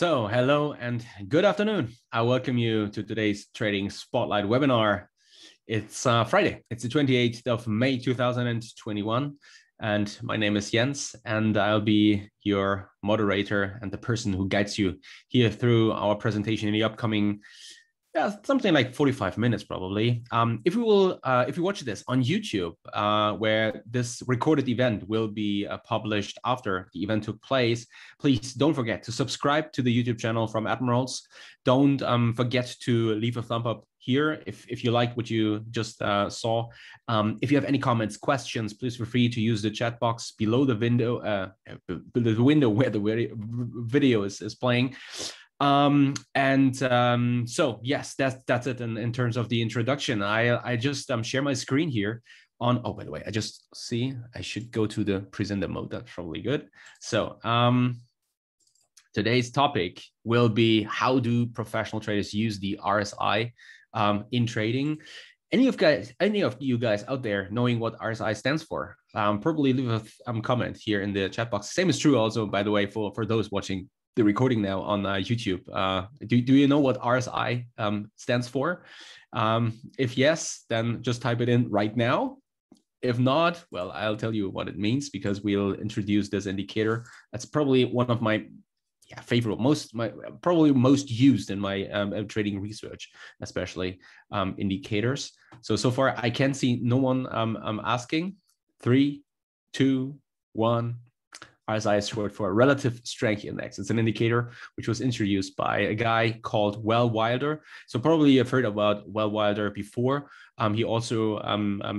Hello and good afternoon. I welcome you to today's Trading Spotlight webinar. It's Friday. It's the 28th of May, 2021. And my name is Jens, and I'll be your moderator and the person who guides you here through our presentation in the upcoming something like 45 minutes probably. If you watch this on YouTube, where this recorded event will be published after the event took place, please don't forget to subscribe to the YouTube channel from Admirals. Don't forget to leave a thumb up here if you like what you just saw. If you have any comments, questions, please feel free to use the chat box below the window, where the video is playing. So yes, that's it in terms of the introduction. I just share my screen here on, oh, by the way, I just see I should go to the presenter mode. That's probably good. So today's topic will be, how do professional traders use the RSI in trading? Any of you guys out there knowing what RSI stands for? Probably leave a comment here in the chat box. Same is true also, by the way, for those watching the recording now on YouTube. Do you know what RSI stands for? If yes, then just type it in right now. If not, well, I'll tell you what it means, because we'll introduce this indicator. That's probably one of my favorite, probably most used in my trading research, especially indicators. So far I can see no one asking. 3, 2, 1. RSI is short for Relative Strength Index. It's an indicator which was introduced by a guy called Well Wilder. So probably you've heard about Well Wilder before. He also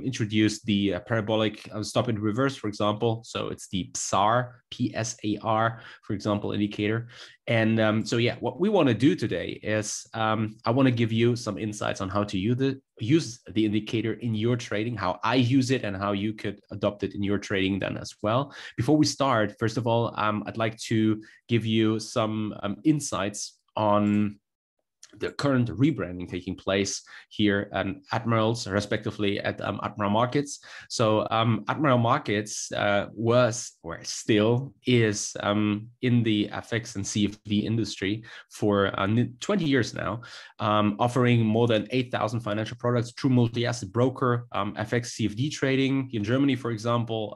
introduced the parabolic stop and reverse, for example. So it's the PSAR, P-S-A-R, for example, indicator. And so yeah, what we want to do today is I want to give you some insights on how to use the indicator in your trading, how I use it, and how you could adopt it in your trading then as well. Before we start, first of all, I'd like to give you some insights on the current rebranding taking place here at Admirals, respectively at Admiral Markets. So Admiral Markets was, or still is, in the FX and CFD industry for 20 years now, offering more than 8,000 financial products through multi-asset broker, FX CFD trading. In Germany, for example,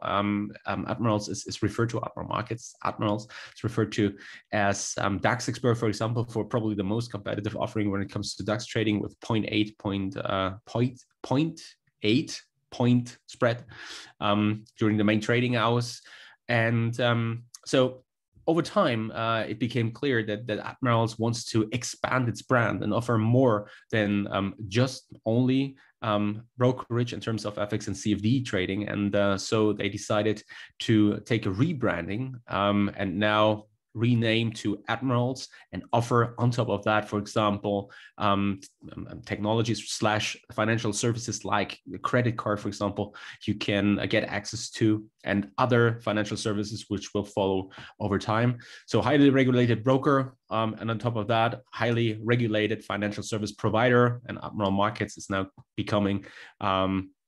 Admirals is referred to, Admiral Markets, Admirals is referred to as DAX expert, for example, for probably the most competitive offering when it comes to DAX trading, with 0.8 point spread during the main trading hours. And so over time, it became clear that Admirals wants to expand its brand and offer more than just only brokerage in terms of FX and CFD trading. And so they decided to take a rebranding and now rename to Admirals, and offer on top of that, for example, technologies / financial services like the credit card, for example, you can get access to, and other financial services which will follow over time. So highly regulated broker, and on top of that, highly regulated financial service provider, and Admiral Markets is now becoming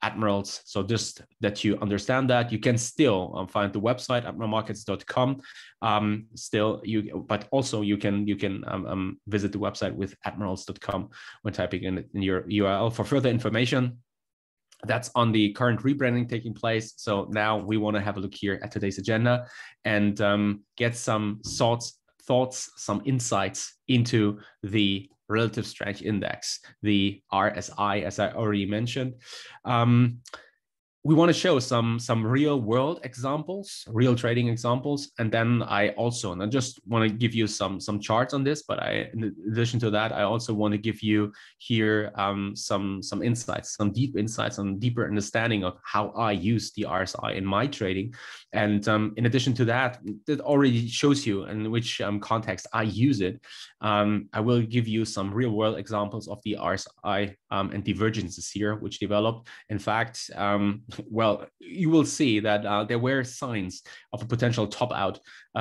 Admirals. So just that you understand that, you can still find the website admiralmarkets.com. But also you can visit the website with admirals.com when typing in your URL for further information. That's on the current rebranding taking place. So now we want to have a look here at today's agenda and get some thoughts, some insights into the Relative Strength Index, the RSI, as I already mentioned. We want to show some real world examples, real trading examples, and then I just want to give you some charts on this. But in addition to that, I also want to give you here some insights, some deep insights, and deeper understanding of how I use the RSI in my trading. And in addition to that, it already shows you in which context I use it. I will give you some real world examples of the RSI and divergences here, which developed. In fact, well, you will see that there were signs of a potential top out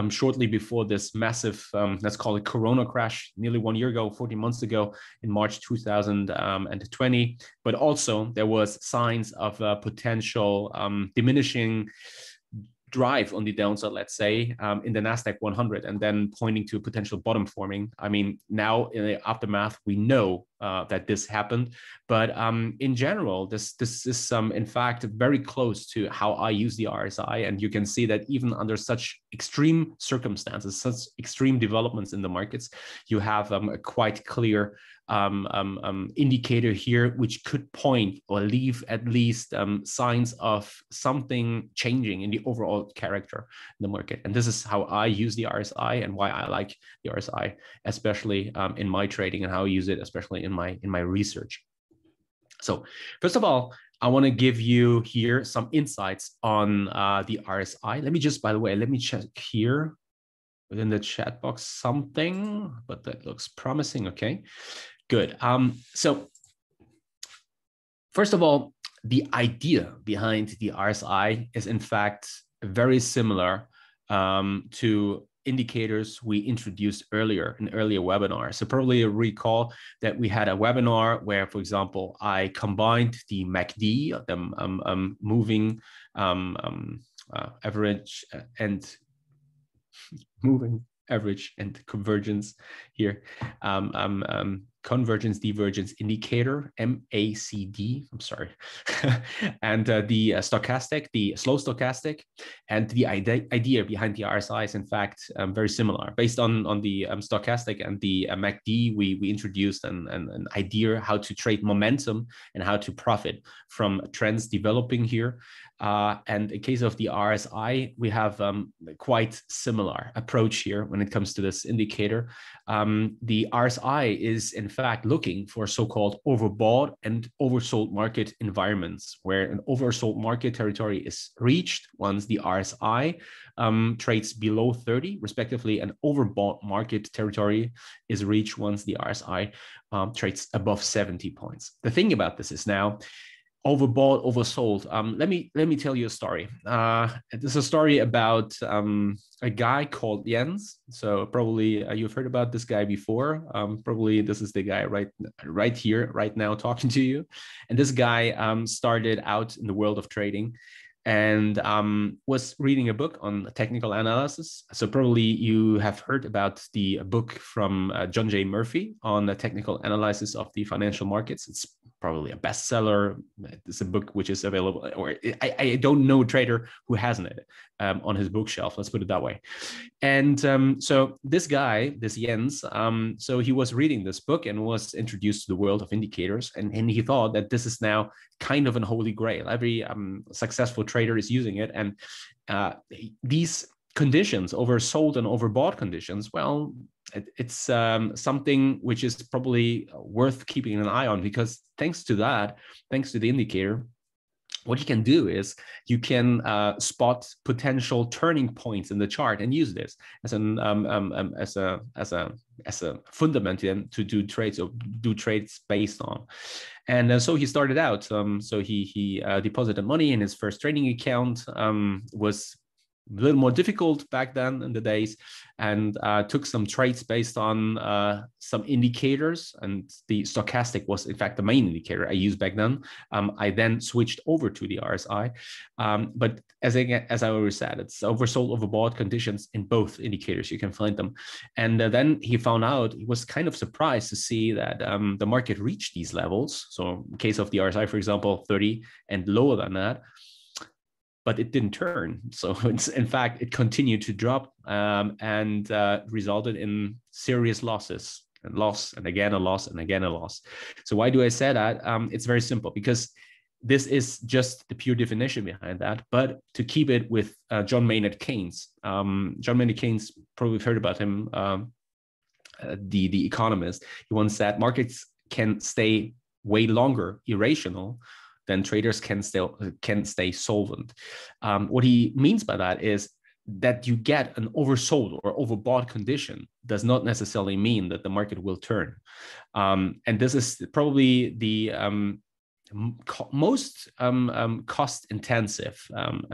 shortly before this massive, let's call it Corona crash, nearly 1 year ago, 14 months ago, in March 2020. But also there was signs of potential diminishing drive on the downside, let's say, in the NASDAQ 100, and then pointing to a potential bottom forming. I mean, now in the aftermath, we know that this happened, but in general, this is in fact very close to how I use the RSI, and you can see that even under such extreme circumstances, such extreme developments in the markets, you have a quite clear indicator here, which could point or leave at least signs of something changing in the overall character in the market. And this is how I use the RSI and why I like the RSI, especially in my trading, and how I use it, especially in my research. So first of all, I want to give you here some insights on the RSI. Let me just, by the way, let me check here within the chat box something, but that looks promising. Okay. Good. So first of all, the idea behind the RSI is in fact very similar to indicators we introduced earlier in earlier webinars. So probably you recall that we had a webinar where, for example, I combined the MACD, the moving average and moving average and convergence here. Convergence divergence indicator, MACD, I'm sorry, and the stochastic, the slow stochastic, and the idea behind the RSI is in fact very similar. Based on the stochastic and the MACD, we introduced an idea how to trade momentum and how to profit from trends developing here. And in case of the RSI, we have quite similar approach here when it comes to this indicator. The RSI is in fact looking for so-called overbought and oversold market environments, where an oversold market territory is reached once the RSI trades below 30, respectively, an overbought market territory is reached once the RSI trades above 70 points. The thing about this is now, overbought, oversold. Let me tell you a story. This is a story about a guy called Jens. So probably you've heard about this guy before. Probably this is the guy right here, right now, talking to you. And this guy started out in the world of trading and was reading a book on technical analysis. So probably you have heard about the book from John J. Murphy on the technical analysis of the financial markets. It's probably a bestseller. It's a book which is available, or I don't know a trader who hasn't it on his bookshelf. Let's put it that way. And so this guy, this Jens, so he was reading this book and was introduced to the world of indicators, and he thought that this is now kind of an holy grail. Every successful trader is using it, and these conditions, oversold and overbought conditions, well, it's something which is probably worth keeping an eye on, because thanks to that, thanks to the indicator, what you can do is you can spot potential turning points in the chart and use this as a fundament to do trades or do trades based on. And so he started out. So he deposited money in his first trading account. Was a little more difficult back then in the days, and took some trades based on some indicators, and the stochastic was in fact the main indicator I used back then. I then switched over to the RSI, but as I already said, it's oversold, overbought conditions in both indicators. You can find them, and then he found out, he was kind of surprised to see that the market reached these levels. So in case of the RSI, for example, 30 and lower than that, but it didn't turn. So it's, in fact, it continued to drop and resulted in serious losses, and loss, and again a loss, and again a loss. So why do I say that? It's very simple, because this is just the pure definition behind that. But to keep it with John Maynard Keynes, John Maynard Keynes, probably heard about him, the economist. He once said markets can stay way longer irrational then traders can stay solvent. What he means by that is that you get an oversold or overbought condition does not necessarily mean that the market will turn. And this is probably the most cost-intensive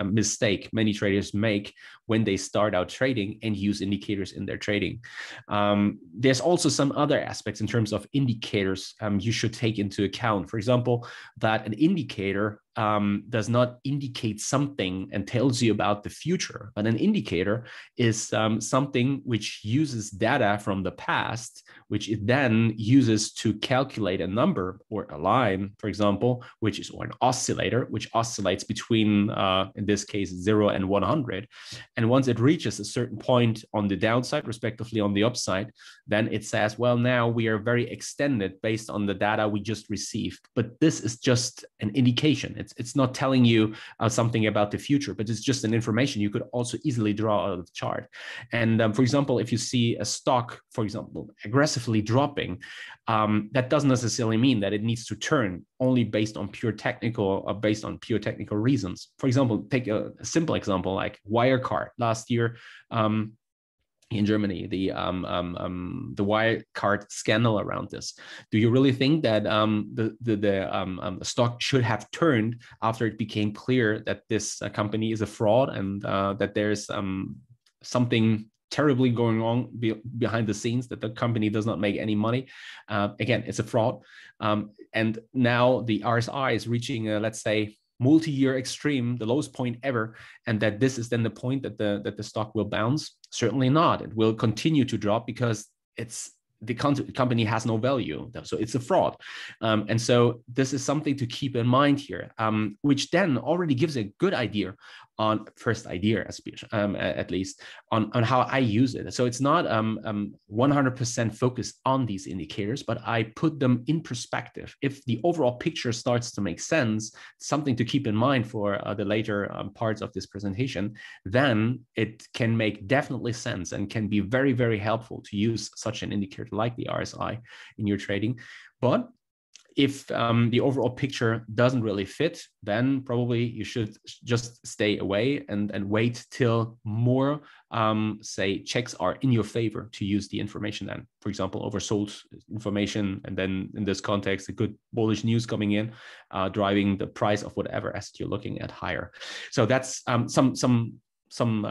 mistake many traders make when they start out trading and use indicators in their trading. There's also some other aspects in terms of indicators you should take into account. For example, that an indicator does not indicate something and tells you about the future, but an indicator is something which uses data from the past, which it then uses to calculate a number or a line, for example, which is, or an oscillator, which oscillates between, in this case, 0 and 100. And once it reaches a certain point on the downside, respectively on the upside, then it says, well, now we are very extended based on the data we just received. But this is just an indication. It's not telling you something about the future, but it's just an information you could also easily draw out of the chart. And for example, if you see a stock, for example, aggressively dropping, that doesn't necessarily mean that it needs to turn only based on pure technical reasons. For example, take a simple example like Wirecard last year. In Germany, the Wirecard scandal around this. Do you really think that the stock should have turned after it became clear that this company is a fraud and that there's something terribly going on behind the scenes, that the company does not make any money? Again, it's a fraud. And now the RSI is reaching, let's say, multi-year extreme, the lowest point ever, and that this is then the point that the stock will bounce? Certainly not. It will continue to drop because the company has no value, so it's a fraud. And so this is something to keep in mind here, which then already gives a good idea on at least on how I use it. So it's not 100% focused on these indicators, but I put them in perspective. If the overall picture starts to make sense, something to keep in mind for the later parts of this presentation, then it can make definitely sense and can be very, very helpful to use such an indicator like the RSI in your trading. But if the overall picture doesn't really fit, then probably you should just stay away and wait till more, say, checks are in your favor to use the information then. For example, oversold information, and then in this context, a good bullish news coming in, driving the price of whatever asset you're looking at higher. So that's some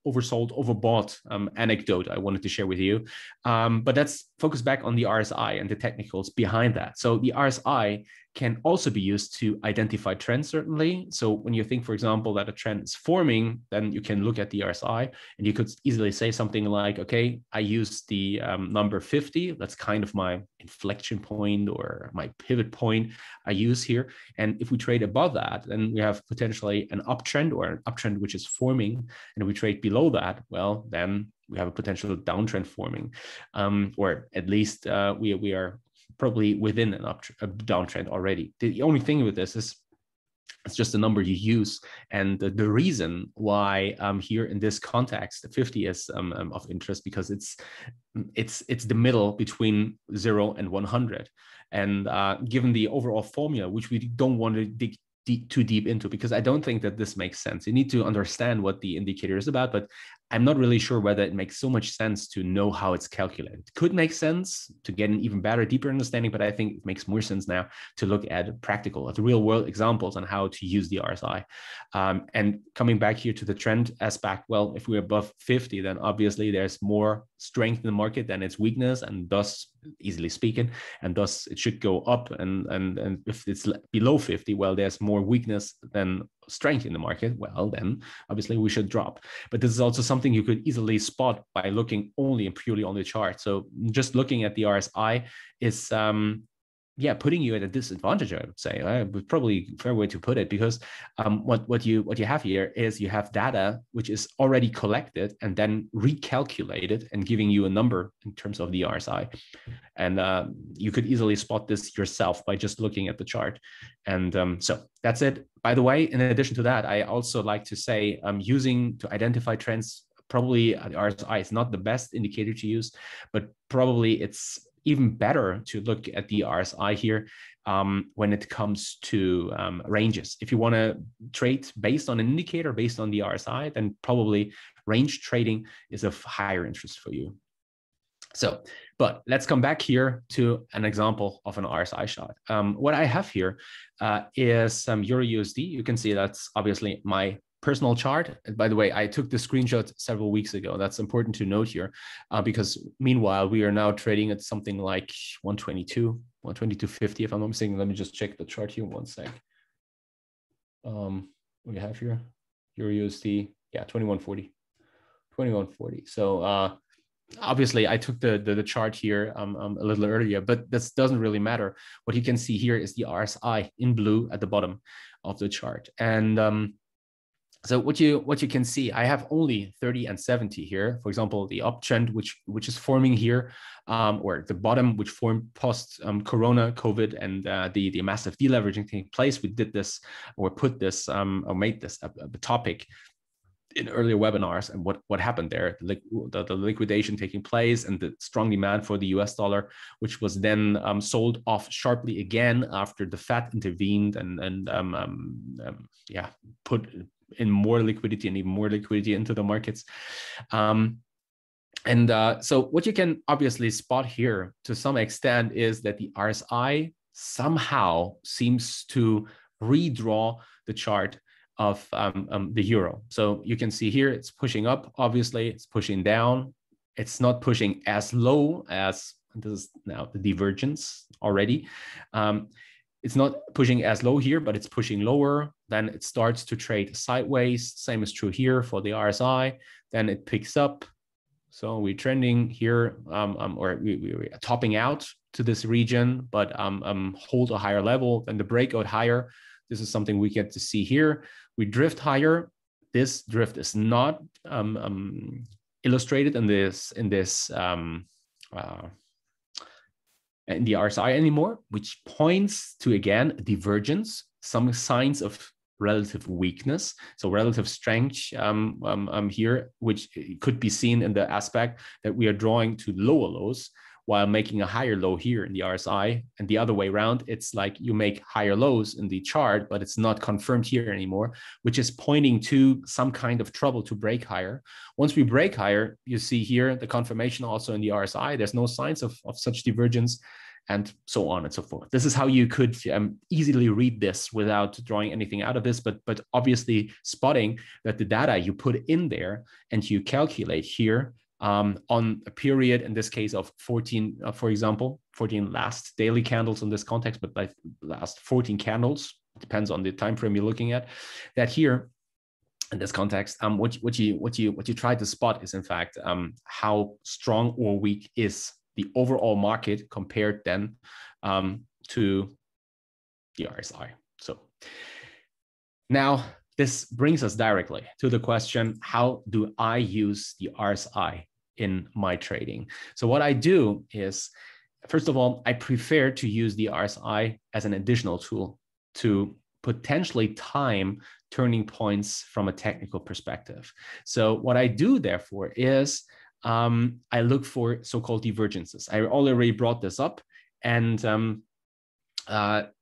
oversold, overbought anecdote I wanted to share with you. But let's focus back on the RSI and the technicals behind that. So the RSI can also be used to identify trends, certainly. So when you think, for example, that a trend is forming, then you can look at the RSI and you could easily say something like, okay, I use the number 50. That's kind of my inflection point or my pivot point I use here. And if we trade above that, then we have potentially an uptrend or an uptrend which is forming. And if we trade below that, well, then we have a potential downtrend forming, or at least we are probably within a downtrend already. The only thing with this is it's just the number you use. And the reason why here in this context, 50 is of interest because it's the middle between 0 and 100. And given the overall formula, which we don't want to dig too deep into, because I don't think that this makes sense. You need to understand what the indicator is about, but I'm not really sure whether it makes so much sense to know how it's calculated. It could make sense to get an even better, deeper understanding, but I think it makes more sense now to look at practical, at real world examples on how to use the RSI. And coming back here to the trend aspect, well, if we're above 50, then obviously there's more strength in the market than its weakness, and thus, easily speaking, and thus it should go up. And if it's below 50, well, there's more weakness than strength in the market. Well, then obviously we should drop. But this is also something you could easily spot by looking only and purely on the chart. So just looking at the RSI is putting you at a disadvantage, I would say. Probably a fair way to put it, because what you have here is you have data which is already collected and then recalculated and giving you a number in terms of the RSI. And you could easily spot this yourself by just looking at the chart. And so that's it. By the way, in addition to that, I also like to say using to identify trends, probably the RSI is not the best indicator to use, but probably it's even better to look at the RSI here when it comes to ranges. If you want to trade based on an indicator, based on the RSI, then probably range trading is of higher interest for you. So, but let's come back here to an example of an RSI chart. What I have here is some Euro USD. You can see that's obviously my personal chart. And by the way, I took the screenshot several weeks ago. That's important to note here, because meanwhile, we are now trading at something like 122, 122.50, if I'm not mistaken. Let me just check the chart here one sec. We have here Euro USD, yeah, 2140, 2140. So obviously, I took the chart here a little earlier, but this doesn't really matter. What you can see here is the RSI in blue at the bottom of the chart. And so what you can see, I have only 30 and 70 here. For example, the uptrend, which is forming here, or the bottom, which formed post Corona, COVID, and the massive deleveraging taking place. We did this, or put this, or made this a topic in earlier webinars, and what happened there, the liquidation taking place and the strong demand for the US dollar, which was then sold off sharply again after the Fed intervened and yeah, put in more liquidity and even more liquidity into the markets. So what you can obviously spot here to some extent is that the RSI somehow seems to redraw the chart of the euro. So you can see here, it's pushing up, obviously, it's pushing down. It's not pushing as low as, this is now the divergence already. It's not pushing as low here, but it's pushing lower. Then it starts to trade sideways. Same is true here for the RSI. Then it picks up. So we're trending here, or we're topping out to this region, but hold a higher level, and the breakout higher. This is something we get to see here. We drift higher. This drift is not illustrated in the RSI anymore, which points to, again, divergence, some signs of relative weakness, so relative strength here, which could be seen in the aspect that we are drawing to lower lows while making a higher low here in the RSI. And the other way around, it's like you make higher lows in the chart, but it's not confirmed here anymore, which is pointing to some kind of trouble to break higher. Once we break higher, you see here the confirmation also in the RSI. There's no signs of such divergence, and so on and so forth. This is how you could easily read this without drawing anything out of this, but obviously spotting that the data you put in there and you calculate here on a period, in this case of 14, for example, 14 last daily candles in this context, but like last 14 candles, depends on the time frame you're looking at, that here in this context, what you try to spot is in fact how strong or weak is the overall market compared then to the RSI. So now this brings us directly to the question, how do I use the RSI in my trading? So what I do is, first of all, I prefer to use the RSI as an additional tool to potentially time turning points from a technical perspective. So what I do, therefore, is I look for so-called divergences. I already brought this up, and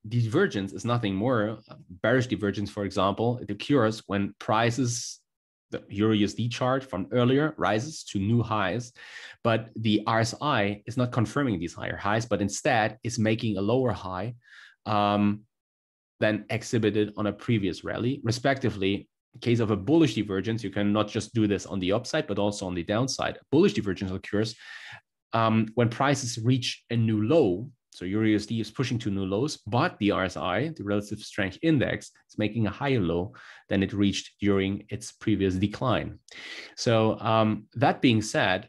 divergence is nothing more. Bearish divergence, for example, it occurs when prices, the Euro USD chart from earlier, rises to new highs, but the RSI is not confirming these higher highs, but instead is making a lower high than exhibited on a previous rally, respectively. In case of a bullish divergence, you can not just do this on the upside, but also on the downside. A bullish divergence occurs when prices reach a new low. So Euro USD is pushing to new lows, but the RSI, the relative strength index, is making a higher low than it reached during its previous decline. So that being said,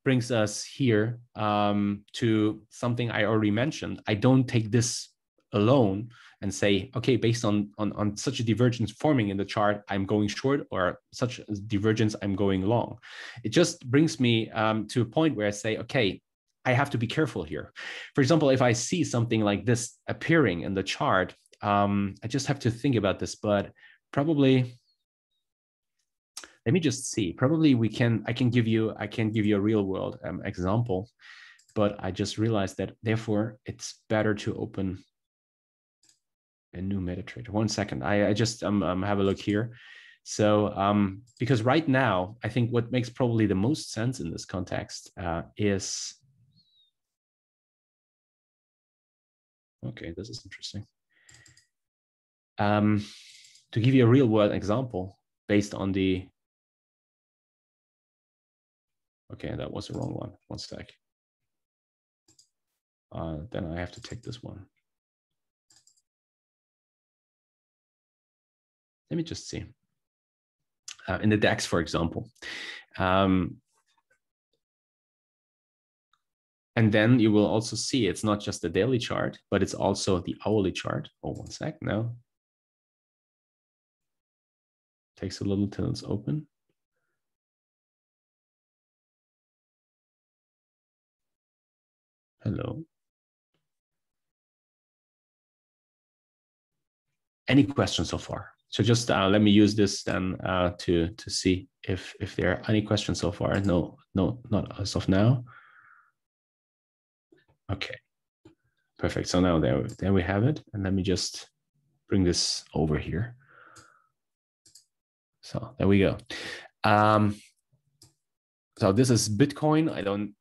brings us here to something I already mentioned. I don't take this alone and say, okay, based on such a divergence forming in the chart, I'm going short, or such a divergence, I'm going long. It just brings me to a point where I say, okay, I have to be careful here. For example, if I see something like this appearing in the chart, I just have to think about this, but probably, let me just see, probably I can give you a real world example, but I just realized that therefore it's better to open a new MetaTrader. 1 second. I just have a look here. So because right now, I think what makes probably the most sense in this context is, okay, this is interesting. To give you a real world example, based on the, okay, that was the wrong one. One sec. Then I have to take this one. Let me just see. In the DAX, for example. And then you will also see it's not just the daily chart, but it's also the hourly chart. Oh, one sec now. Takes a little till it's open. Hello. Any questions so far? So just let me use this then to see if there are any questions so far. No, not as of now. Okay, perfect. So now there we have it. And let me just bring this over here. So there we go. So this is Bitcoin. I don't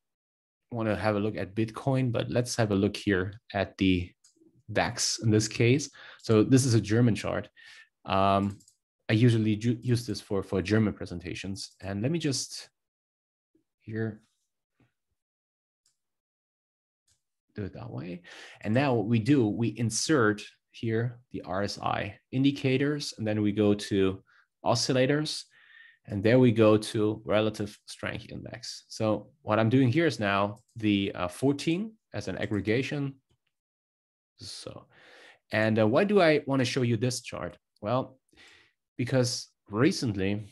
want to have a look at Bitcoin, but let's have a look here at the DAX in this case. So this is a German chart. I usually use this for German presentations. And let me just here do it that way. And now what we do, we insert here the RSI indicators, and then we go to oscillators, and there we go to relative strength index. So what I'm doing here is now the 14 as an aggregation. So, and why do I want to show you this chart? Well, because recently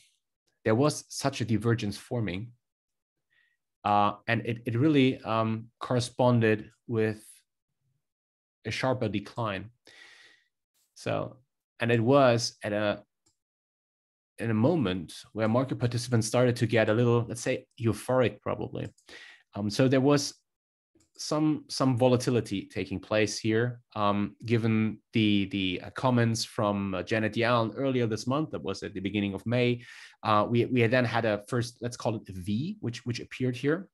there was such a divergence forming, and it really corresponded with a sharper decline. So, and it was at in a moment where market participants started to get a little, let's say, euphoric probably. So there was some volatility taking place here, given the comments from Janet Yellen earlier this month. That was at the beginning of May. We had then had a first, let's call it a V, which appeared here.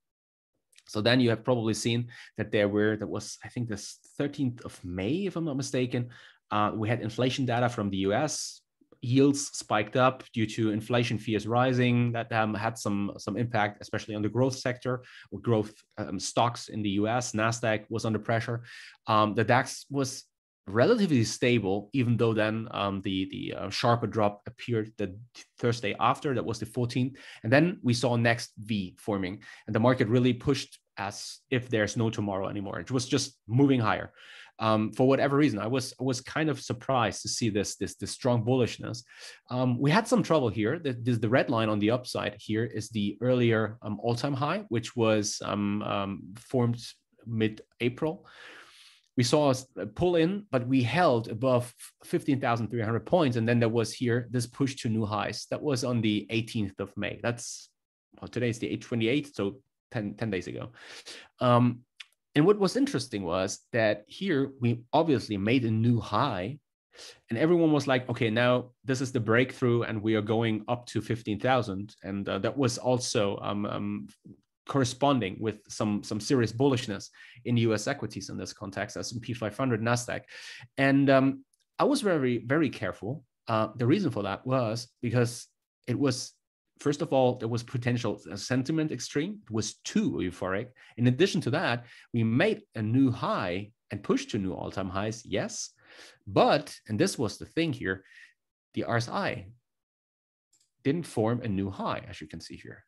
So then you have probably seen that that was, I think, the 13th of May, if I'm not mistaken. We had inflation data from the US. Yields spiked up due to inflation fears rising. That had some impact, especially on the growth sector or growth stocks in the US. NASDAQ was under pressure. The DAX was relatively stable, even though then the sharper drop appeared the Thursday after. That was the 14th. And then we saw next V forming, and the market really pushed as if there's no tomorrow anymore. It was just moving higher. For whatever reason, I was kind of surprised to see this strong bullishness. We had some trouble here. The red line on the upside here is the earlier all-time high, which was formed mid-April. We saw us pull in, but we held above 15,300 points, and then there was here this push to new highs. That was on the 18th of May. That's, well, today's the 28th, so 10 days ago. And what was interesting was that here we obviously made a new high, and everyone was like, okay, now this is the breakthrough and we are going up to 15,000. And that was also corresponding with some serious bullishness in US equities in this context, S&P 500, NASDAQ. And I was very, very careful. The reason for that was because it was, first of all, there was potential sentiment extreme. It was too euphoric. In addition to that, we made a new high and pushed to new all-time highs, yes. But, and this was the thing here, the RSI didn't form a new high, as you can see here.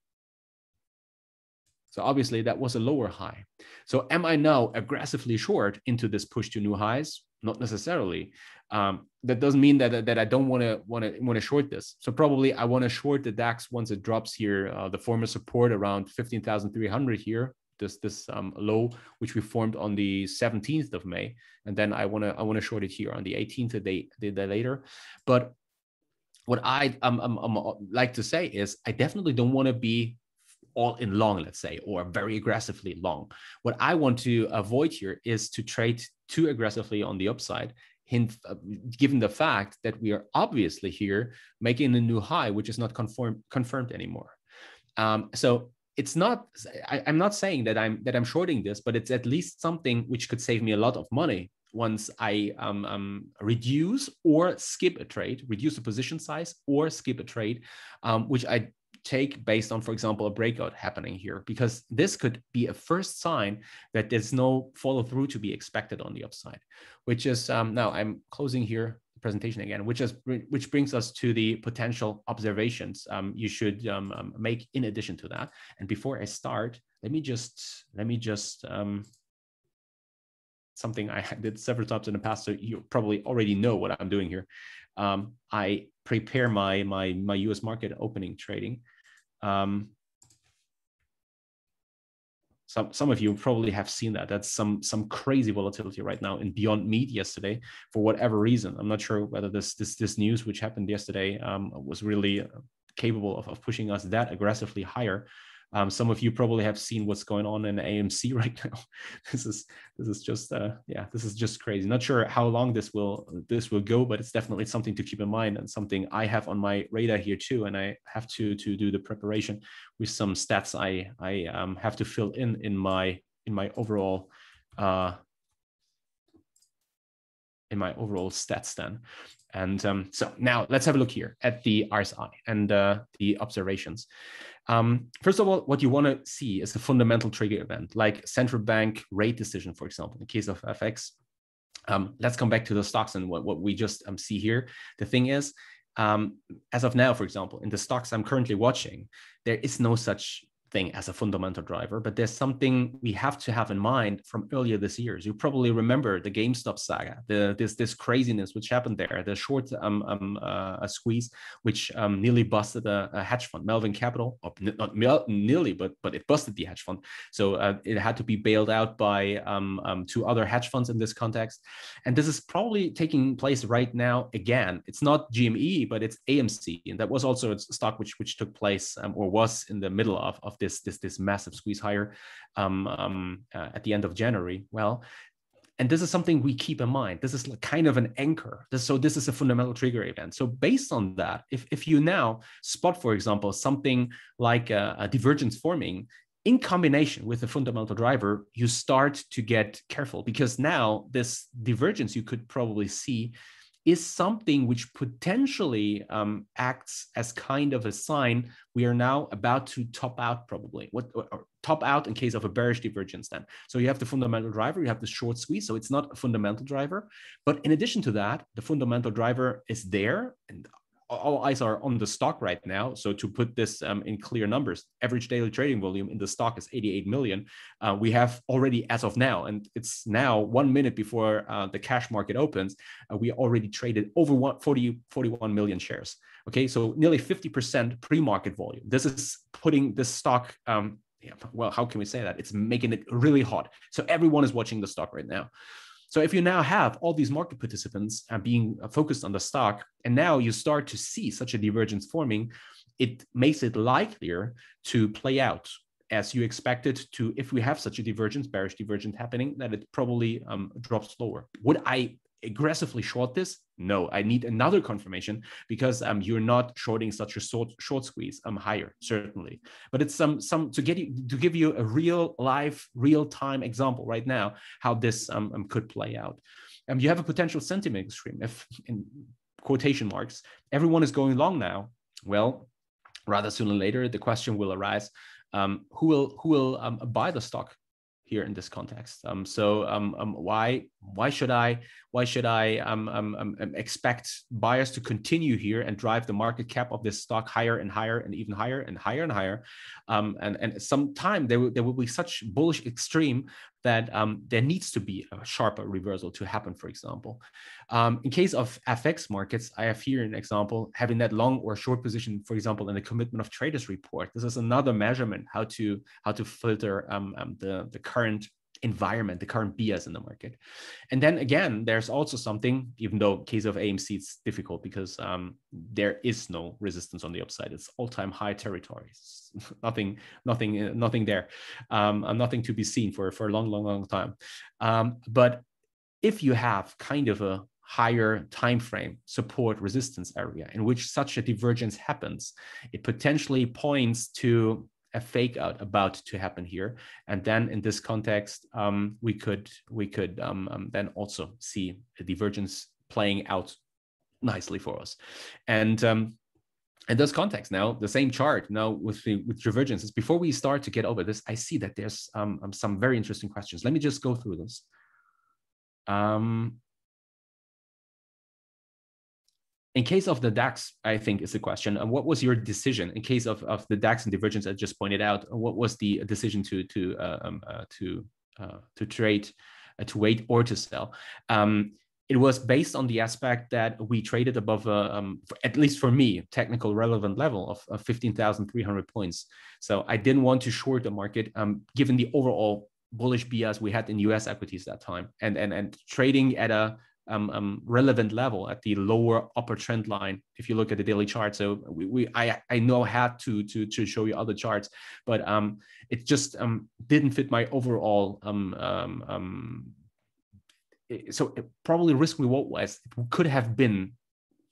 So obviously that was a lower high. So am I now aggressively short into this push to new highs? Not necessarily. That doesn't mean that I don't want to short this. So probably I want to short the DAX once it drops here, the former support around 15,300 here, this low which we formed on the 17th of May, and then I want to short it here on the 18th, a day later. But what I like to say is I definitely don't want to be all in long, let's say, or very aggressively long. What I want to avoid here is to trade too aggressively on the upside, given the fact that we are obviously here making a new high, which is not confirmed anymore. So it's not, I'm not saying that I'm shorting this, but it's at least something which could save me a lot of money I reduce or skip a trade, reduce the position size or skip a trade, which I take based on, for example, a breakout happening here, because this could be a first sign that there's no follow through to be expected on the upside, which is now I'm closing here the presentation again, which brings us to the potential observations you should make in addition to that. And before I start, let me just something I did several times in the past, so you probably already know what I'm doing here. I prepare my US market opening trading. Some of you probably have seen that. That's some crazy volatility right now in Beyond Meat yesterday for whatever reason. I'm not sure whether this news which happened yesterday was really capable of pushing us that aggressively higher. Some of you probably have seen what's going on in AMC right now. This is just this is just crazy. Not sure how long this will go, but it's definitely something to keep in mind and something I have on my radar here too. And I have to do the preparation with some stats I have to fill in my overall stats then. And so now let's have a look here at the RSI and the observations. First of all, what you want to see is a fundamental trigger event, like central bank rate decision, for example, in the case of FX. Let's come back to the stocks and what we just see here. The thing is, as of now, for example, in the stocks I'm currently watching, there is no such thing as a fundamental driver, but there's something we have to have in mind from earlier this year. You probably remember the GameStop saga, this craziness which happened there, the short squeeze, which nearly busted a hedge fund, Melvin Capital, not nearly, but it busted the hedge fund. So it had to be bailed out by 2 other hedge funds in this context. And this is probably taking place right now again. It's not GME, but it's AMC. And that was also a stock which took place or was in the middle of this massive squeeze higher at the end of January. Well, and this is something we keep in mind. This is kind of an anchor. So this is a fundamental trigger event. So based on that, if you now spot, for example, something like a divergence forming in combination with a fundamental driver, you start to get careful, because now this divergence you could probably see is something which potentially acts as kind of a sign we are now about to top out, probably. Or top out in case of a bearish divergence then. So you have the fundamental driver, you have the short squeeze, so it's not a fundamental driver. But in addition to that, the fundamental driver is there, and all eyes are on the stock right now. So to put this in clear numbers, average daily trading volume in the stock is 88 million. We have already, as of now, and it's now 1 minute before the cash market opens, we already traded over 41 million shares. Okay, so nearly 50% pre-market volume. This is putting this stock, well, how can we say that? It's making it really hot. So everyone is watching the stock right now. So if you now have all these market participants being focused on the stock, and now you start to see such a divergence forming, it makes it likelier to play out as you expected to. If we have such a divergence, bearish divergence happening, that it probably drops lower. Would I aggressively short this? No, I need another confirmation, because you're not shorting such a short squeeze higher, certainly. But it's to give you a real time example right now how this could play out. You have a potential sentiment extreme. If, in quotation marks, everyone is going long now, well, rather sooner or later the question will arise: who will buy the stock here in this context? Why should I expect buyers to continue here and drive the market cap of this stock higher and higher and even higher and higher and higher? And sometime there will be such bullish extreme that there needs to be a sharper reversal to happen, for example. In case of FX markets, I have here an example, having that long or short position, for example, in the commitment of traders report. This is another measurement how to filter the current environment, the current bias in the market. And then again, there's also something, even though in case of AMC, it's difficult because there is no resistance on the upside. It's all-time high territory. nothing there, nothing to be seen for a long time. But if you have kind of a higher time frame support resistance area in which such a divergence happens, it potentially points to a fake out about to happen here. And then in this context, we could then also see a divergence playing out nicely for us. And in this context, now the same chart now with divergences. Before we start to get over this, I see that there's some very interesting questions. Let me just go through this. In case of the DAX, I think is the question. What was your decision in case of the DAX and divergence I just pointed out? What was the decision to trade, to wait or to sell? It was based on the aspect that we traded above, at least for me, technical relevant level of 15,300 points. So I didn't want to short the market, given the overall bullish bias we had in US equities that time, and trading at a relevant level at the lower upper trend line. If you look at the daily chart, so I know I had to show you other charts, but it just didn't fit my overall. So it probably risk reward wise, it could have been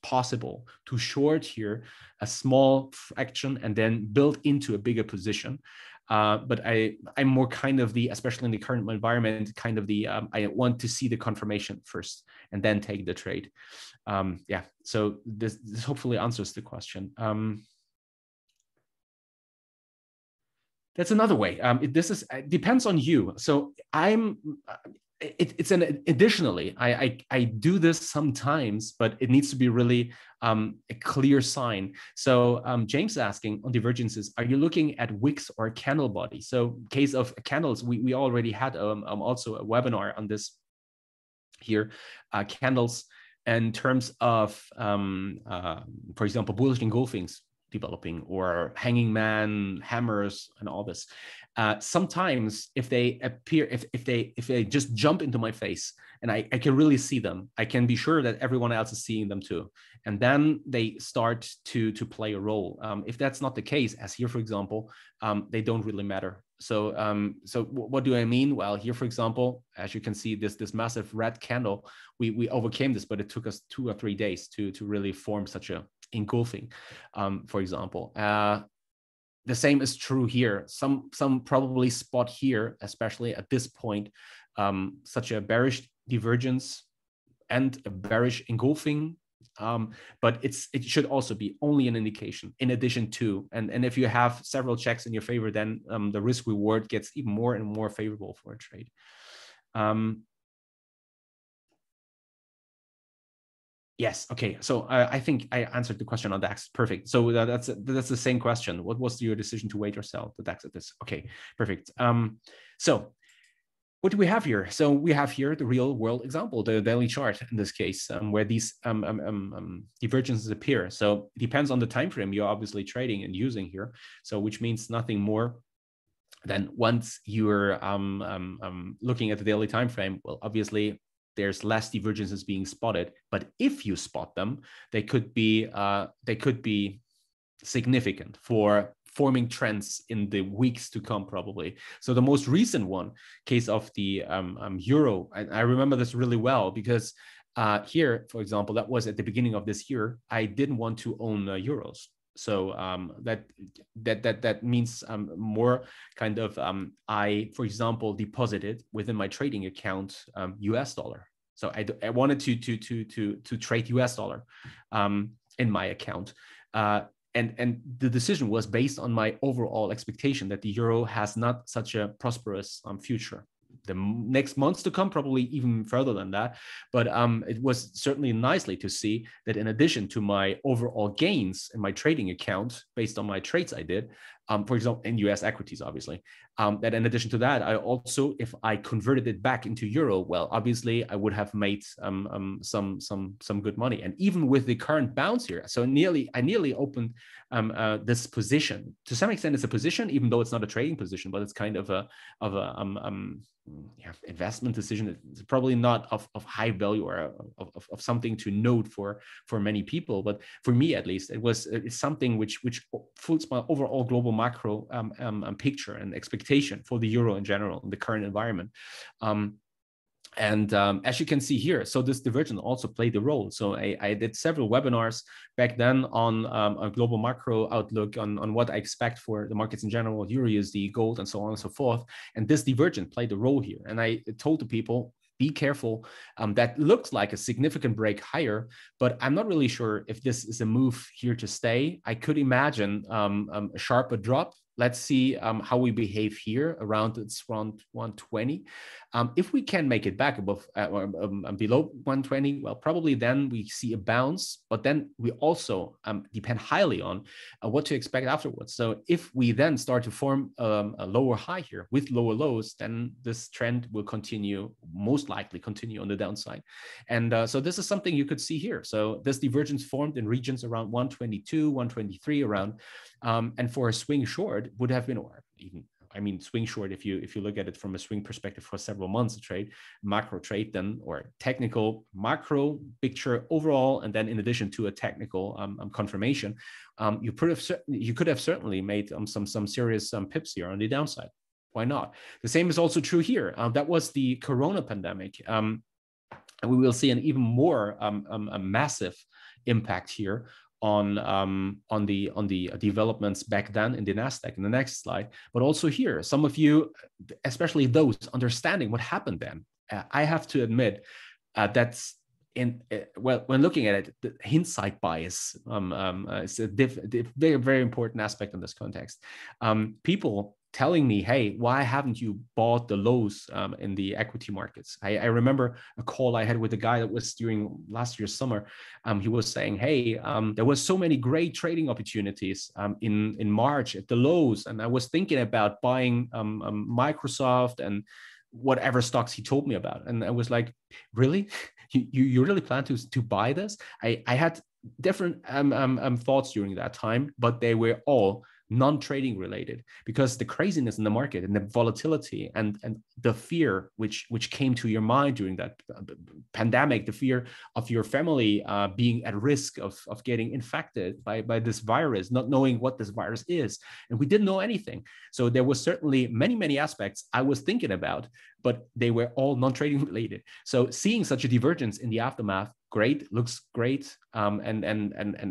possible to short here a small fraction and then build into a bigger position. But I'm more kind of the, especially in the current environment, kind of the, I want to see the confirmation first and then take the trade. Yeah, so this hopefully answers the question. That's another way. It depends on you. So it's an additionally, I do this sometimes, but it needs to be really a clear sign. So James asking on divergences, are you looking at wicks or candle body? So case of candles, we already had also a webinar on this here, candles in terms of, for example, bullish engulfings developing, or hanging man, hammers, and all this. Sometimes if they appear, if they just jump into my face and I can really see them, I can be sure that everyone else is seeing them too. And then they start to play a role. If that's not the case, as here, for example, they don't really matter. So so what do I mean? Well, here, for example, as you can see, this massive red candle, we overcame this, but it took us 2 or 3 days to really form such a engulfing, for example. The same is true here. Some probably spot here, especially at this point, such a bearish divergence and a bearish engulfing. But it should also be only an indication in addition to, and if you have several checks in your favor, then the risk reward gets even more and more favorable for a trade. Yes. Okay. So I think I answered the question on DAX. Perfect. So that's the same question. What was your decision to wait or sell the DAX at this? Okay. Perfect. So what do we have here? So we have here the real world example, the daily chart in this case, where these divergences appear. So it depends on the time frame you're obviously trading and using here. So which means nothing more than once you're looking at the daily time frame, well, obviously there's less divergences being spotted, but if you spot them, they could be significant for forming trends in the weeks to come, probably. So the most recent one, case of the euro, I remember this really well because here, for example, that was at the beginning of this year. I didn't want to own euros. So that means more kind of I, for example, deposited within my trading account US dollar. So I wanted to trade US dollar in my account. And the decision was based on my overall expectation that the euro has not such a prosperous future. The next months to come, probably even further than that. But it was certainly nicely to see that in addition to my overall gains in my trading account, based on my trades I did, for example, in US equities, obviously, that in addition to that, I also, if I converted it back into euro, well, obviously I would have made some good money. And even with the current bounce here, so I nearly opened this position. To some extent, it's a position, even though it's not a trading position, but it's kind of a investment decision. It's probably not of high value or of something to note for many people, but for me at least, it's something which fools my overall global macro picture and expectation for the euro in general in the current environment. And as you can see here, so this divergence also played a role. So I did several webinars back then on a global macro outlook on what I expect for the markets in general, Euro USD, gold, and so on and so forth. And this divergence played a role here. And I told the people, be careful. That looks like a significant break higher, but I'm not really sure if this is a move here to stay. I could imagine a sharper drop. Let's see how we behave here around 120. If we can make it back above below 120, well, probably then we see a bounce, but then we also depend highly on what to expect afterwards. So if we then start to form a lower high here with lower lows, then this trend will continue, most likely continue on the downside. And so this is something you could see here. So this divergence formed in regions around 122, 123 around, and for a swing short would have been, or even, I mean, swing short, if you look at it from a swing perspective for several months, a trade, macro trade then, or technical macro picture overall, and then in addition to a technical confirmation, you could have certainly made some serious pips here on the downside. Why not? The same is also true here. That was the Corona pandemic. And we will see an even more a massive impact here on the developments back then in the Nasdaq in the next slide, but also here, some of you, especially those understanding what happened then, I have to admit that's well, when looking at it, the hindsight bias is a very, very important aspect in this context. People telling me, hey, why haven't you bought the lows in the equity markets? I remember a call I had with a guy that was during last year's summer. He was saying, hey, there was so many great trading opportunities in March at the lows. And I was thinking about buying Microsoft and whatever stocks he told me about. And I was like, really? You really plan to buy this? I had different thoughts during that time, but they were all non-trading related, because the craziness in the market and the volatility and the fear which came to your mind during that pandemic, the fear of your family being at risk of getting infected by this virus, not knowing what this virus is, and we didn't know anything. So there was certainly many aspects I was thinking about, but they were all non-trading related. So seeing such a divergence in the aftermath, great, looks great, and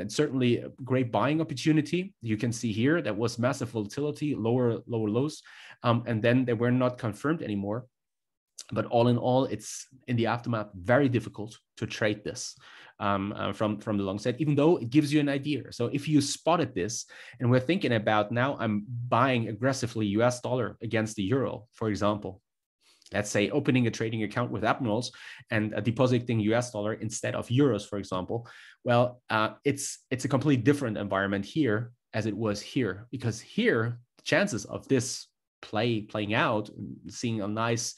it's certainly a great buying opportunity. You can see here that was massive volatility, lower lows, and then they were not confirmed anymore. But all in all, it's in the aftermath very difficult to trade this from the long side, even though it gives you an idea. So if you spotted this, and we're thinking about now, I'm buying aggressively US dollar against the euro, for example. Let's say opening a trading account with Admirals and depositing US dollar instead of euros, for example. Well, it's a completely different environment here as it was here, because here the chances of this playing out, seeing a nice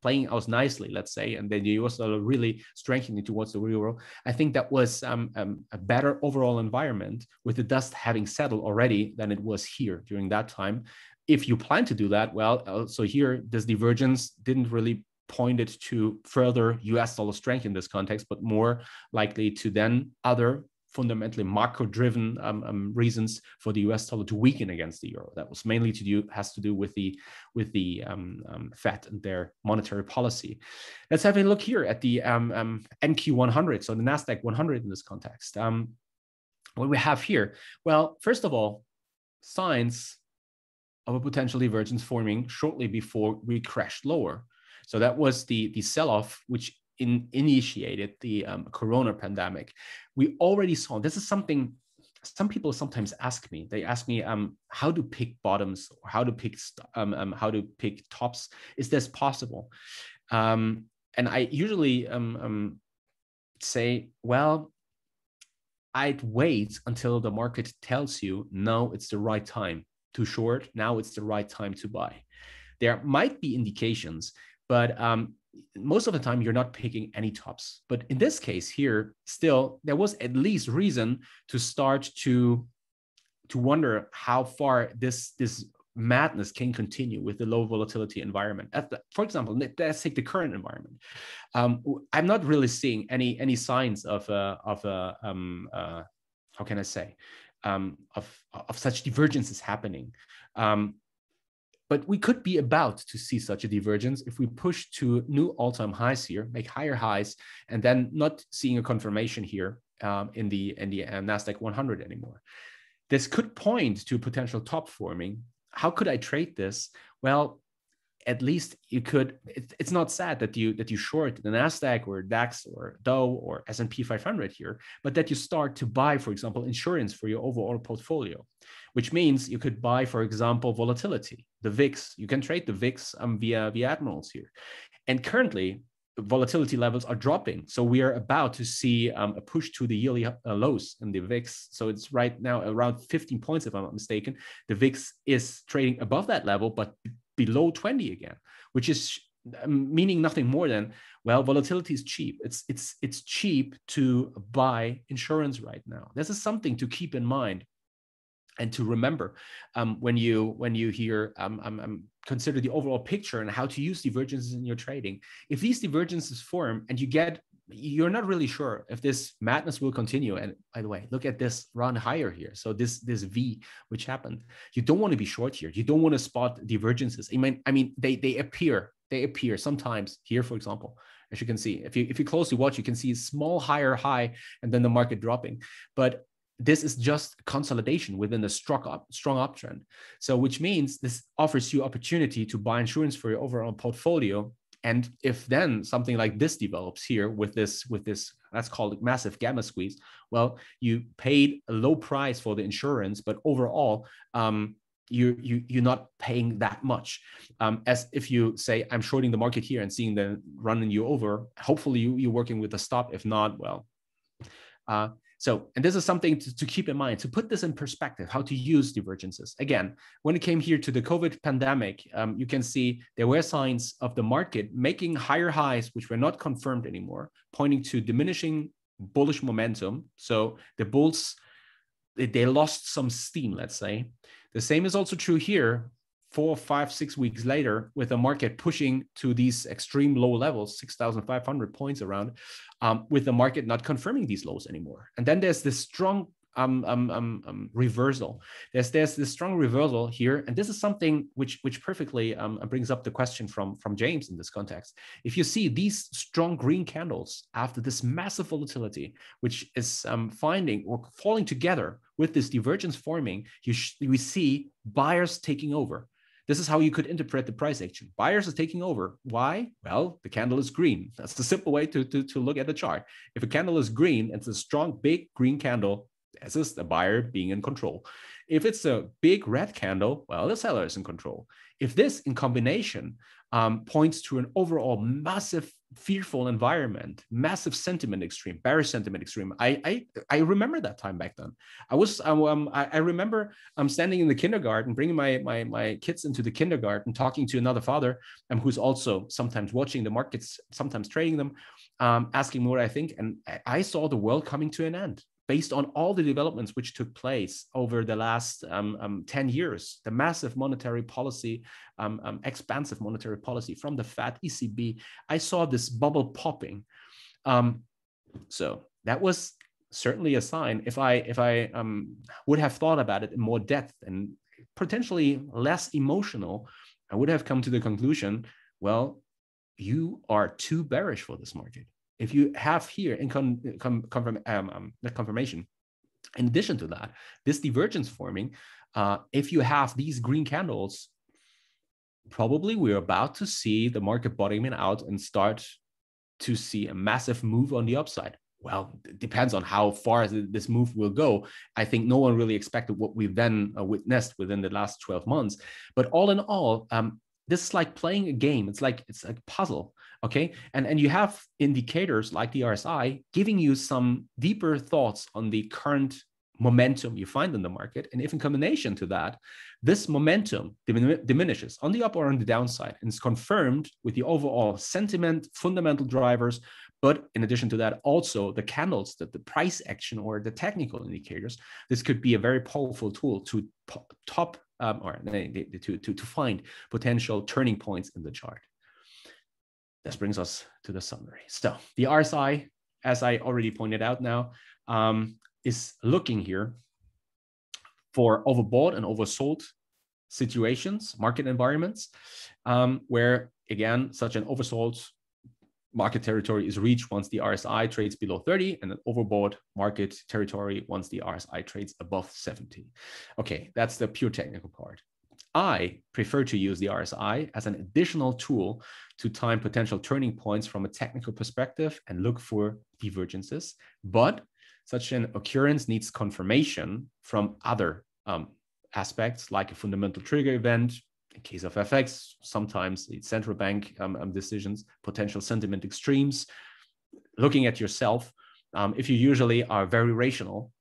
playing out nicely, let's say, and then the US dollar really strengthening towards the euro. I think that was a better overall environment with the dust having settled already than it was here during that time. If you plan to do that, well, so here this divergence didn't really point it to further US dollar strength in this context, but more likely to then other fundamentally macro-driven reasons for the US dollar to weaken against the euro. That was mainly has to do with the Fed and their monetary policy. Let's have a look here at the NQ 100, so the Nasdaq 100 in this context. What we have here, well, first of all, signs of a potential divergence forming shortly before we crashed lower. So that was the sell-off which initiated the Corona pandemic. We already saw, this is something some people sometimes ask me. They ask me how to pick bottoms or how to pick tops. Is this possible? And I usually say, well, I'd wait until the market tells you, no, it's the right time to short. Now it's the right time to buy. There might be indications, but most of the time you're not picking any tops. But in this case here, still, there was at least reason to start to wonder how far this madness can continue with the low volatility environment. For example, let's take the current environment. I'm not really seeing any signs of how can I say, of such divergences happening. But we could be about to see such a divergence if we push to new all-time highs here, make higher highs, and then not seeing a confirmation here in the Nasdaq 100 anymore. This could point to a potential top forming. How could I trade this? Well, at least you could. It's not sad that you short the Nasdaq or DAX or Dow or S&P 500 here, but that you start to buy, for example, insurance for your overall portfolio, which means you could buy, for example, volatility, the VIX. You can trade the VIX via Admirals here, and currently volatility levels are dropping. So we are about to see a push to the yearly lows in the VIX. So it's right now around 15 points, if I'm not mistaken. The VIX is trading above that level, but below 20 again, which is meaning nothing more than, well, volatility is cheap. It's cheap to buy insurance right now. This is something to keep in mind and to remember when you hear consider the overall picture and how to use divergences in your trading. If these divergences form and you're not really sure if this madness will continue. And by the way, look at this run higher here. So this V which happened, you don't want to be short here. You don't want to spot divergences. I mean they appear sometimes here, for example. As you can see, if you closely watch, you can see a small higher high and then the market dropping. But this is just consolidation within a strong uptrend. So which means this offers you opportunity to buy insurance for your overall portfolio. And if then something like this develops here with this, let's call it massive gamma squeeze, well, you paid a low price for the insurance, but overall, you're not paying that much. As if you say, I'm shorting the market here and seeing the running you over, hopefully you're working with a stop. If not, well, and this is something to keep in mind, to put this in perspective, how to use divergences. Again, when it came here to the COVID pandemic, you can see there were signs of the market making higher highs, which were not confirmed anymore, pointing to diminishing bullish momentum. So the bulls, they lost some steam, let's say. The same is also true here, 4, 5, 6 weeks later, with the market pushing to these extreme low levels, 6,500 points around, with the market not confirming these lows anymore. And then there's this strong reversal. There's this strong reversal here, and this is something which perfectly brings up the question from James in this context. If you see these strong green candles after this massive volatility, which is finding or falling together with this divergence forming, we see buyers taking over. This is how you could interpret the price action. Buyers are taking over. Why? Well, the candle is green. That's the simple way to look at the chart. If a candle is green, it's a strong, big green candle. This is the buyer being in control. If it's a big red candle, well, the seller is in control. If this in combination points to an overall massive fearful environment, massive sentiment extreme, bearish sentiment extreme. I remember that time back then. I remember standing in the kindergarten, bringing my kids into the kindergarten, talking to another father who's also sometimes watching the markets, sometimes trading them, asking me what I think. And I saw the world coming to an end, based on all the developments which took place over the last 10 years, the massive monetary policy, expansive monetary policy from the Fed, ECB, I saw this bubble popping. So that was certainly a sign. If I would have thought about it in more depth and potentially less emotional, I would have come to the conclusion, well, you are too bearish for this market. If you have here in confirmation, in addition to that, this divergence forming, if you have these green candles, probably we're about to see the market bottoming out and start to see a massive move on the upside. Well, it depends on how far this move will go. I think no one really expected what we've then witnessed within the last 12 months. But all in all, this is like playing a game. It's like a puzzle, okay? And you have indicators like the RSI giving you some deeper thoughts on the current momentum you find in the market. And if in combination to that, this momentum diminishes on the up or on the downside and is confirmed with the overall sentiment, fundamental drivers, but in addition to that, also the candles, the price action or the technical indicators, this could be a very powerful tool to to find potential turning points in the chart. This brings us to the summary. So the RSI, as I already pointed out now, is looking here for overbought and oversold situations, market environments, where again, such an oversold market territory is reached once the RSI trades below 30, and an overbought market territory once the RSI trades above 70. Okay, that's the pure technical part. I prefer to use the RSI as an additional tool to time potential turning points from a technical perspective and look for divergences. But such an occurrence needs confirmation from other aspects, like a fundamental trigger event. In case of FX, sometimes it's central bank decisions, potential sentiment extremes. Looking at yourself, if you usually are very rational,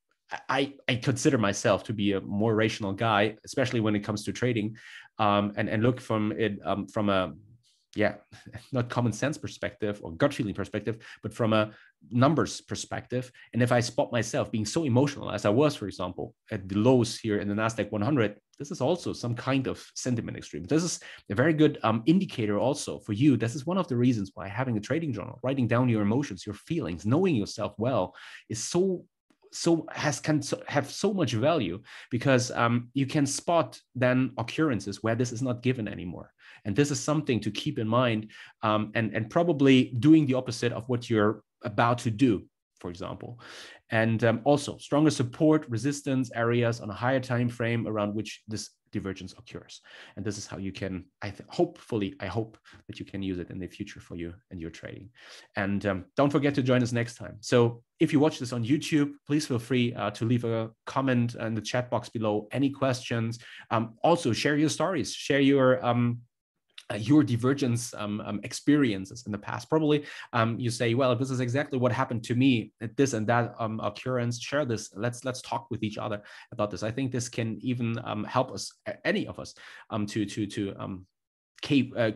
I consider myself to be a more rational guy, especially when it comes to trading, and look from it from a not common sense perspective or gut feeling perspective, but from a numbers perspective. And if I spot myself being so emotional as I was, for example, at the lows here in the Nasdaq 100, this is also some kind of sentiment extreme. This is a very good indicator also for you. This is one of the reasons why having a trading journal, writing down your emotions, your feelings, knowing yourself well is can have so much value, because you can spot then occurrences where this is not given anymore. And this is something to keep in mind, and probably doing the opposite of what you're about to do, for example. And also stronger support resistance areas on a higher time frame around which this divergence occurs. And this is how you can, I hope that you can use it in the future for you and your trading. And don't forget to join us next time. So if you watch this on YouTube, please feel free to leave a comment in the chat box below. Any questions? Also share your stories, share your divergence experiences in the past. Probably you say, well, this is exactly what happened to me at this and that occurrence. Share this. Let's talk with each other about this. I think this can even help us, any of us, to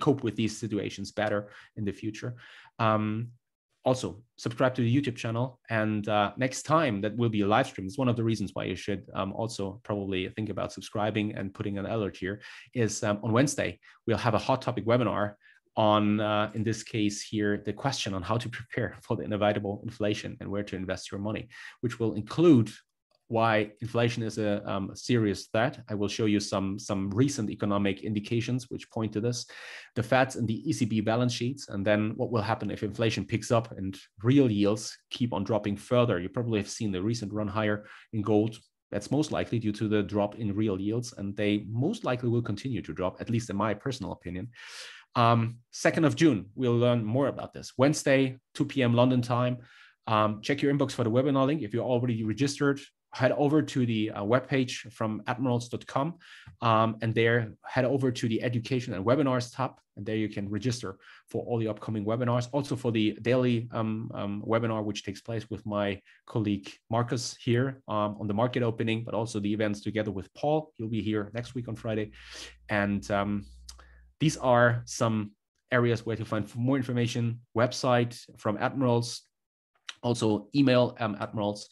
cope with these situations better in the future. Also, subscribe to the YouTube channel, and next time that will be a live stream. It's one of the reasons why you should also probably think about subscribing and putting an alert here. Is on Wednesday we'll have a hot topic webinar on, in this case here, the question on how to prepare for the inevitable inflation and where to invest your money, which will include why inflation is a serious threat. I will show you some recent economic indications which point to this, the Fed's and the ECB balance sheets, and then what will happen if inflation picks up and real yields keep on dropping further. You probably have seen the recent run higher in gold. That's most likely due to the drop in real yields, and they most likely will continue to drop, at least in my personal opinion. 2nd of June, we'll learn more about this. Wednesday, 2 p.m. London time. Check your inbox for the webinar link. If you're already registered, head over to the webpage from admirals.com, and there head over to the education and webinars tab, and there you can register for all the upcoming webinars. Also for the daily webinar, which takes place with my colleague Marcus here on the market opening, but also the events together with Paul. He'll be here next week on Friday. And these are some areas where to find more information. Website from Admirals, also email Admirals.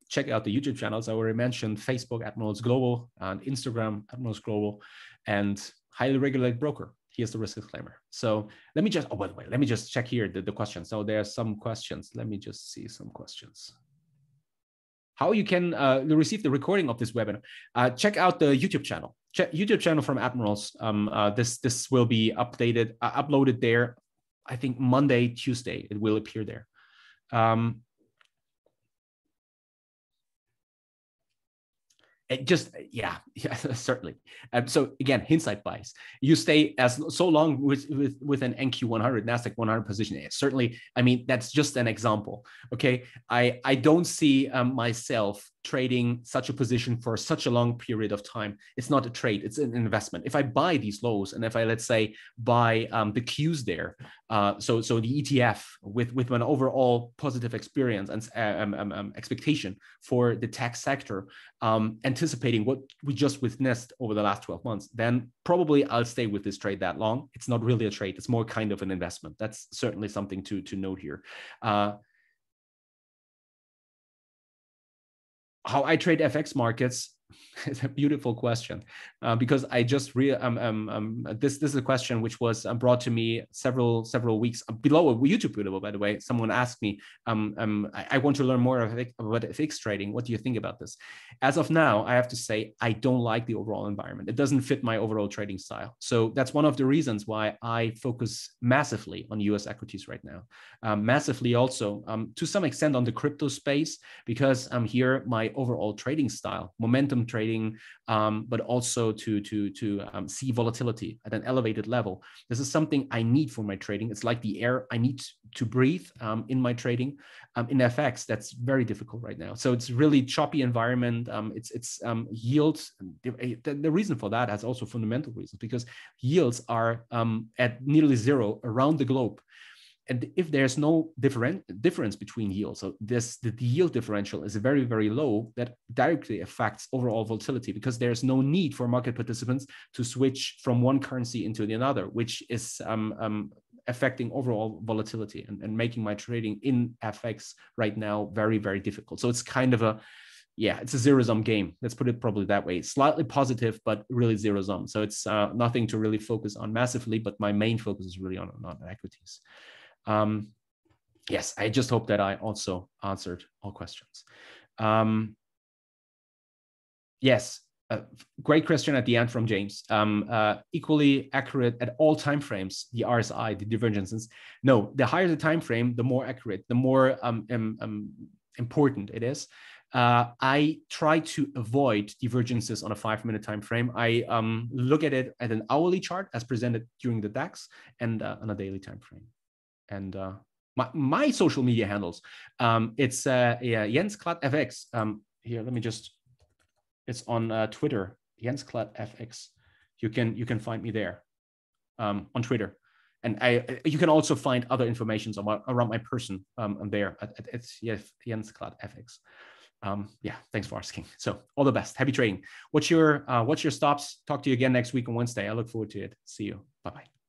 Check out the YouTube channels I already mentioned, Facebook Admirals Global and Instagram Admirals Global, and highly regulated broker. Here's the risk disclaimer. So let me just, oh, by the way, let me just check here the questions. So there are some questions. Let me just see some questions. How you can receive the recording of this webinar. Check out the YouTube channel. Check YouTube channel from Admirals. This will be uploaded there. I think Monday, Tuesday, it will appear there. It just, yeah, certainly. So again, hindsight bias. You stay as so long with an NQ 100, Nasdaq 100 position. Certainly, I mean, that's just an example. Okay, I don't see myself trading such a position for such a long period of time. It's not a trade, it's an investment. If I buy these lows, and if I, let's say, buy the Qs there, so the ETF with an overall positive experience and expectation for the tech sector, anticipating what we just witnessed over the last 12 months, then probably I'll stay with this trade that long. It's not really a trade, it's more kind of an investment. That's certainly something to note here. How I trade FX markets, It's a beautiful question, because I just this is a question which was brought to me several weeks below a YouTube video. By the way, someone asked me, I want to learn more about FX trading. What do you think about this? As of now, I have to say I don't like the overall environment. It doesn't fit my overall trading style. So that's one of the reasons why I focus massively on US equities right now. Massively also to some extent on the crypto space, because here my overall trading style, momentum trading, but also to see volatility at an elevated level. This is something I need for my trading. It's like the air I need to breathe in my trading. In FX, that's very difficult right now. So it's really choppy environment. It's yields. The reason for that has also fundamental reasons, because yields are at nearly zero around the globe. And if there's no difference between yields, so the yield differential is very, very low, that directly affects overall volatility, because there's no need for market participants to switch from one currency into the another, which is affecting overall volatility and making my trading in FX right now very, very difficult. So it's kind of it's a zero-sum game. Let's put it probably that way. Slightly positive, but really zero-sum. So it's nothing to really focus on massively, but my main focus is really on equities. Yes, I just hope that I also answered all questions. Yes, great question at the end from James. Equally accurate at all time frames, the RSI, the divergences. No, the higher the time frame, the more accurate, the more important it is. I try to avoid divergences on a 5-minute time frame. I look at it at an hourly chart as presented during the DAX, and on a daily time frame. And my social media handles, it's Jens Klatt FX. Here, let me just, it's on Twitter, Jens Klatt FX. You can find me there on Twitter. And you can also find other information around my person there. It's Jens Klatt FX. Yeah, thanks for asking. So all the best. Happy trading. What's your stops? Talk to you again next week on Wednesday. I look forward to it. See you. Bye-bye.